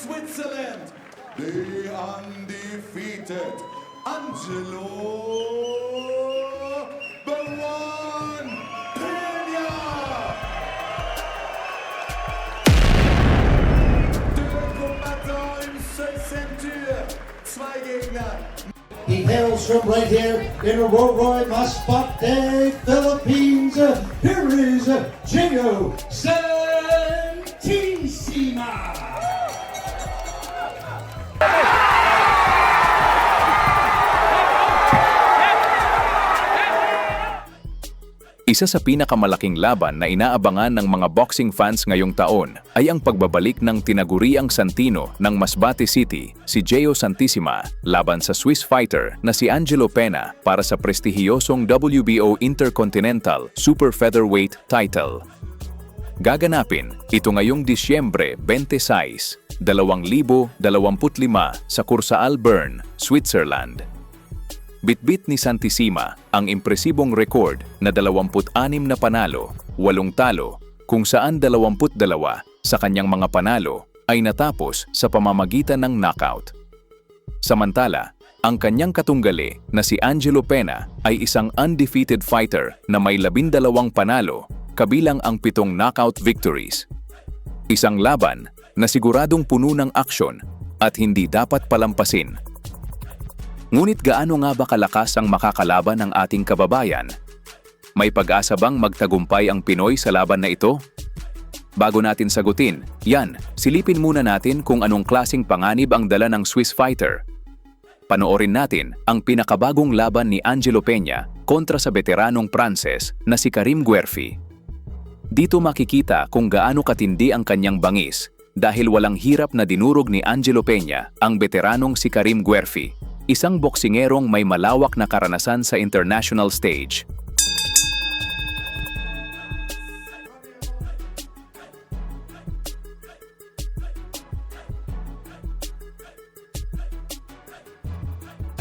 Switzerland, the undefeated Angelo Bawan Peña. Deux combattants, une seule ceinture, zwei Gegner. He hails from right here in Aurora, Masbate, Philippines. Here is Gio Santissima. Isa sa pinakamalaking laban na inaabangan ng mga boxing fans ngayong taon ay ang pagbabalik ng tinaguriang Santino ng Masbate City, si Gio Santissima, laban sa Swiss fighter na si Angelo Peña para sa prestihiyosong WBO Intercontinental Super Featherweight title. Gaganapin ito ngayong Disyembre 26, 2025 sa Kursaal Bern, Switzerland. Bitbit ni Santissima ang impresibong record na 26 na panalo, 8 talo, kung saan 22 sa kanyang mga panalo ay natapos sa pamamagitan ng knockout. Samantala, ang kanyang katunggali na si Angelo Peña ay isang undefeated fighter na may 12 panalo, kabilang ang 7 knockout victories. Isang laban na siguradong puno ng aksyon at hindi dapat palampasin. Ngunit gaano nga ba kalakas ang makakalaban ng ating kababayan? May pag-asa bang magtagumpay ang Pinoy sa laban na ito? Bago natin sagutin, silipin muna natin kung anong klaseng panganib ang dala ng Swiss fighter. Panoorin natin ang pinakabagong laban ni Angelo Peña kontra sa veteranong Pranses na si Karim Guerfi. Dito makikita kung gaano katindi ang kanyang bangis dahil walang hirap na dinurog ni Angelo Peña ang veteranong si Karim Guerfi, isang boksingerong may malawak na karanasan sa international stage.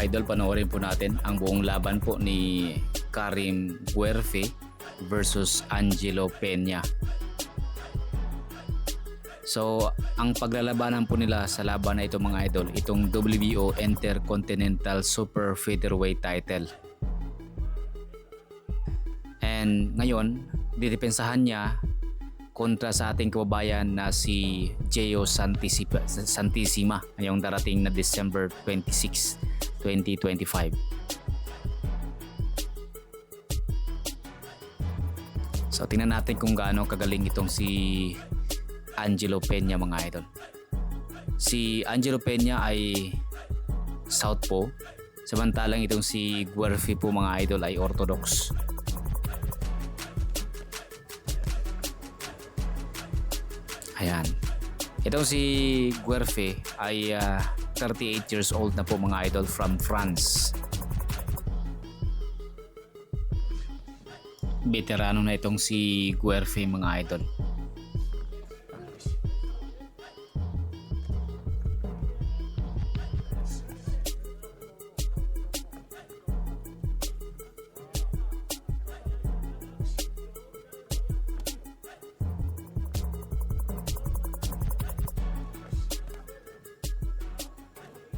Idol, panoorin po natin ang buong laban po ni Karim Guerfi versus Angelo Peña. So, ang paglalabanan po nila sa laban na ito mga idol, itong WBO Intercontinental Super Featherweight title. And ngayon, didepensahan niya kontra sa ating kababayan na si Gio Santissima ngayong darating na December 26, 2025. So, tingnan natin kung gaano kagaling itong si Angelo Peña mga idol. Si Angelo Peña ay southpaw, samantalang itong si Guerfi po mga idol ay orthodox. Ayan. Itong si Guerfi ay 38 years old na po mga idol, from France. Veterano na itong si Guerfi mga idol.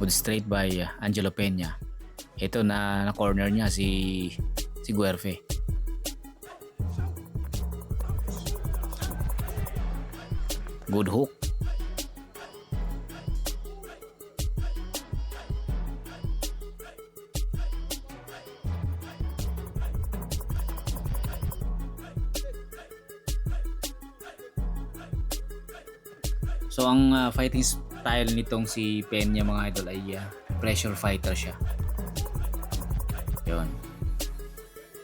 Good straight by Angelo Peña. Ito na corner niya si Guerfi. Good hook. So ang fighting style nitong si Peña mga idol ay pressure fighter siya. Yun.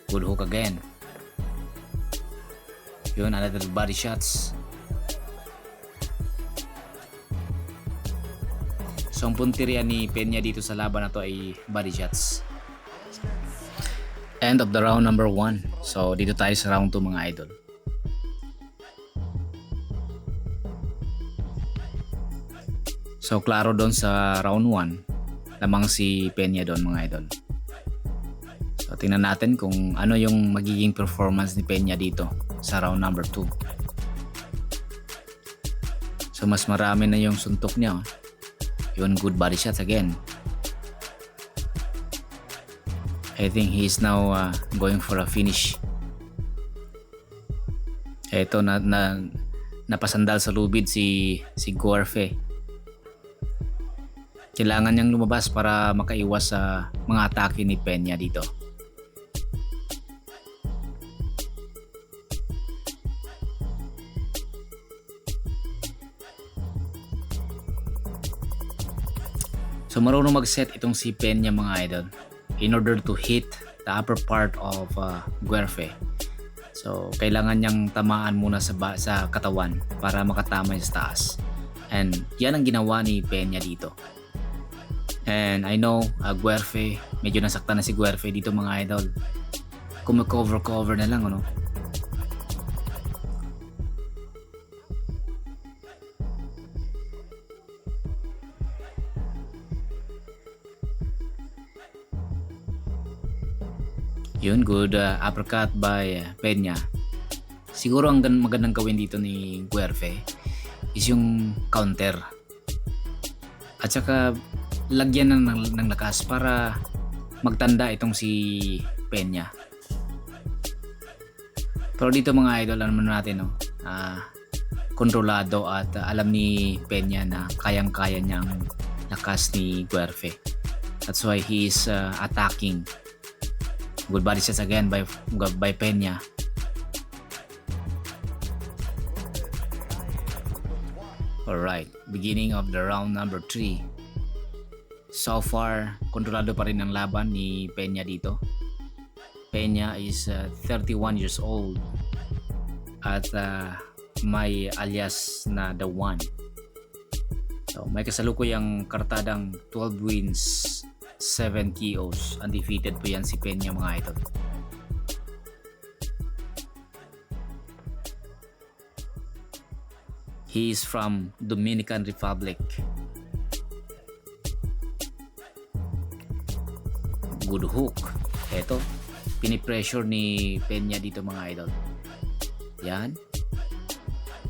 Good hook again. Yun, another body shots. So ang punteriya ni Peña dito sa laban na to ay body shots. End of the round number 1. So dito tayo sa round 2 mga idol. So klaro doon sa round 1, lamang si Peña doon mga idol. So tingnan natin kung ano yung magiging performance ni Peña dito sa round number 2. So mas marami na yung suntok niya. Yun, good body shots again. I think he is now going for a finish. Eto napasandal sa lubid si Guerfe. Kailangan niyang lumabas para makaiwas sa mga atake ni Peña dito. So marunong mag-set itong si Peña mga idol in order to hit the upper part of Guerfe. So kailangan niyang tamaan muna sa katawan para makatama sa taas. And yan ang ginawa ni Peña dito. And I know Guerfe, medyo nasaktan na si Guerfe dito mga idol. Cover na lang ano. Yun, good uppercut by Peña. Siguro ang magandang gawin dito ni Guerfe is yung counter. At saka lagyan ng lakas para magtanda itong si Peña. Pero dito mga idol, alam natin no, kontrolado at alam ni Peña na kayang-kaya niyang lakas ni Guerfe. That's why he is attacking. Good body shots again by Peña. Alright, beginning of the round number 3. So far, kontrolado pa rin ang laban ni Peña dito. Peña is 31 years old at may alias na The One. So, may kasalukuyang kartadang 12 wins, 7 KOs. Undefeated po yan si Peña mga idol. He is from Dominican Republic. Good hook. Eto, pinipressure ni Peña dito mga idol. Yan.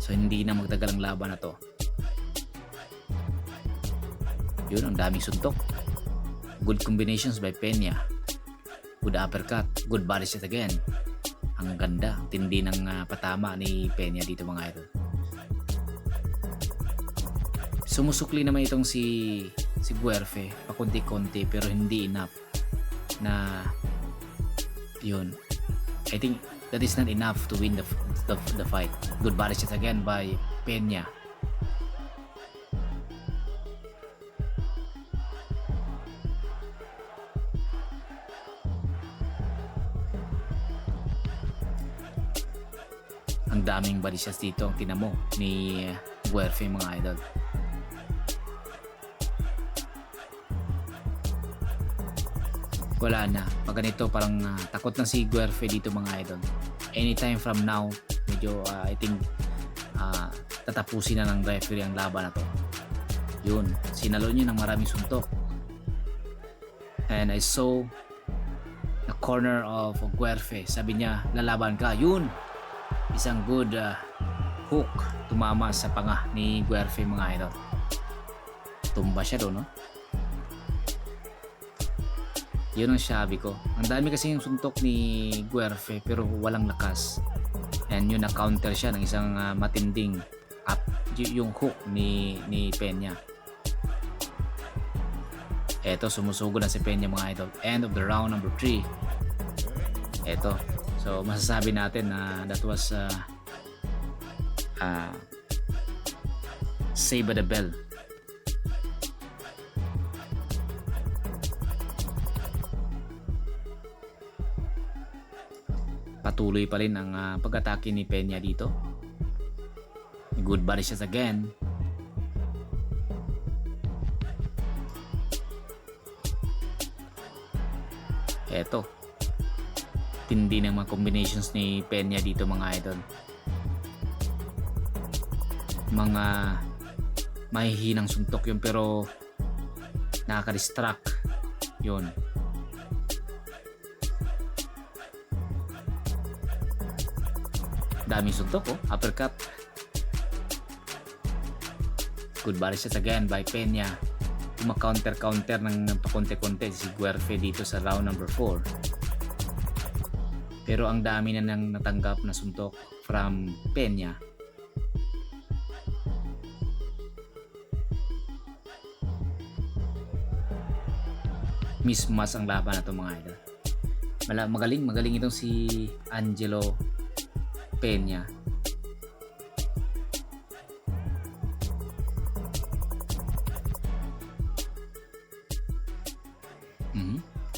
So hindi na magtagal ang laban na to. Yun, ang daming suntok. Good combinations by Peña. Good uppercut. Good body shot again. Ang ganda. Tindi ng patama ni Peña dito mga idol. Sumusukli naman itong si Guerfe. Pakunti-kunti pero hindi enough. Na yun. I think that is not enough to win the fight. Good body shot again by Peña. Ang daming body shots dito ang tinamo ni Guerfe mga idol. Wala na. Pag ganito parang takot na si Guerfe dito mga idol. Anytime from now, medyo I think tatapusin na ng referee ang laban na to. Yun. Sinalo niya ng maraming suntok. And I saw the corner of Guerfe. Sabi niya, lalaban ka. Yun. Isang good hook tumama sa panga ni Guerfe mga idol. Tumba siya doon, no? Yun ang sabi ko. Ang dami kasi yung suntok ni Guerfe pero walang lakas. And yun na counter siya ng isang matinding up yung hook ni Peña. Eto, sumusugod na si Peña mga idol. End of the round number 3. Eto. So masasabi natin na that was Saved by the Bell. Patuloy pa rin ang pag-atake ni Peña dito. Good body shots again. Eto. Tindi ng mga combinations ni Peña dito mga idol. Mga mahihinang suntok yun pero nakaka-distract yun. Daming suntok, oh. Uppercut. Good body shot again by Peña. Counter-counter ng pakonte-konte si Guerfe dito sa round number 4. Pero ang dami na nang natanggap na suntok from Peña. Mismas ang laban na ito mga idol. Magaling itong si Angelo Peña.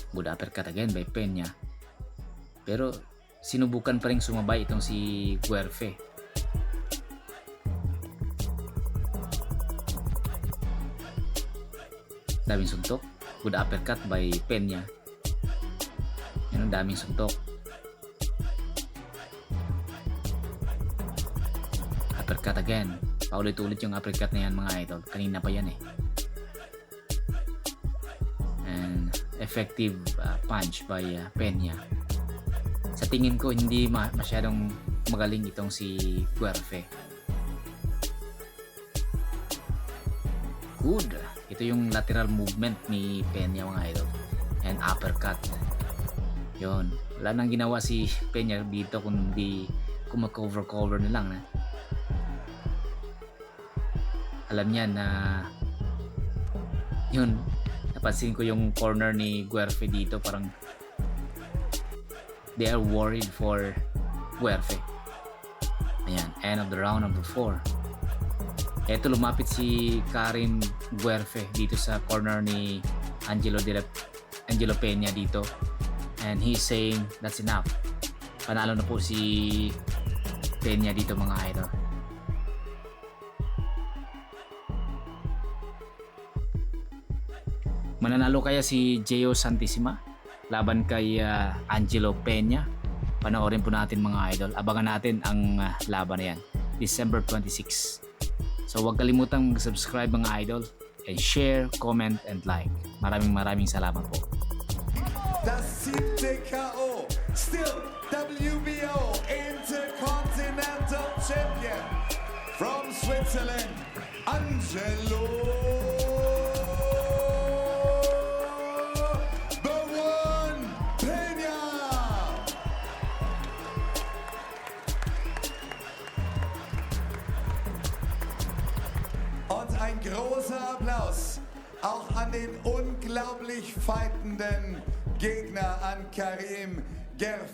Good uppercut again by Peña. Pero sinubukan pa rin sumabay itong si Guerfe. Daming suntok. Good uppercut by Peña. Yan ang daming suntok. Uppercut again. Paulit-ulit yung uppercut na yan mga idol. Kanina pa yan eh. And effective punch by Peña. Sa tingin ko hindi masyadong magaling itong si Guerfe. Good. Ito yung lateral movement ni Peña mga idol. And uppercut. Yon. Wala nang ginawa si Peña dito kundi mag-cover na lang. Alam niya na yun. Napansin ko yung corner ni Guerfe dito, parang they are worried for Guerfe. Ayan, end of the round number 4. Eto lumapit si Karim Guerfe dito sa corner ni Angelo Peña dito. And he's saying that's enough. Panalo na po si Peña dito mga idol. Mananalo kaya si Gio Santissima laban kay Angelo Peña? Panoorin po natin mga idol. Abangan natin ang laban na yan. December 26. So huwag kalimutang mag-subscribe mga idol. And share, comment, and like. Maraming salamat po. Das 7. K.O. Still WBO Intercontinental Champion from Switzerland, Angelo The One Peña. Und ein großer Applaus auch an den unglaublich fightenden Gegner, an Karim Guerfe.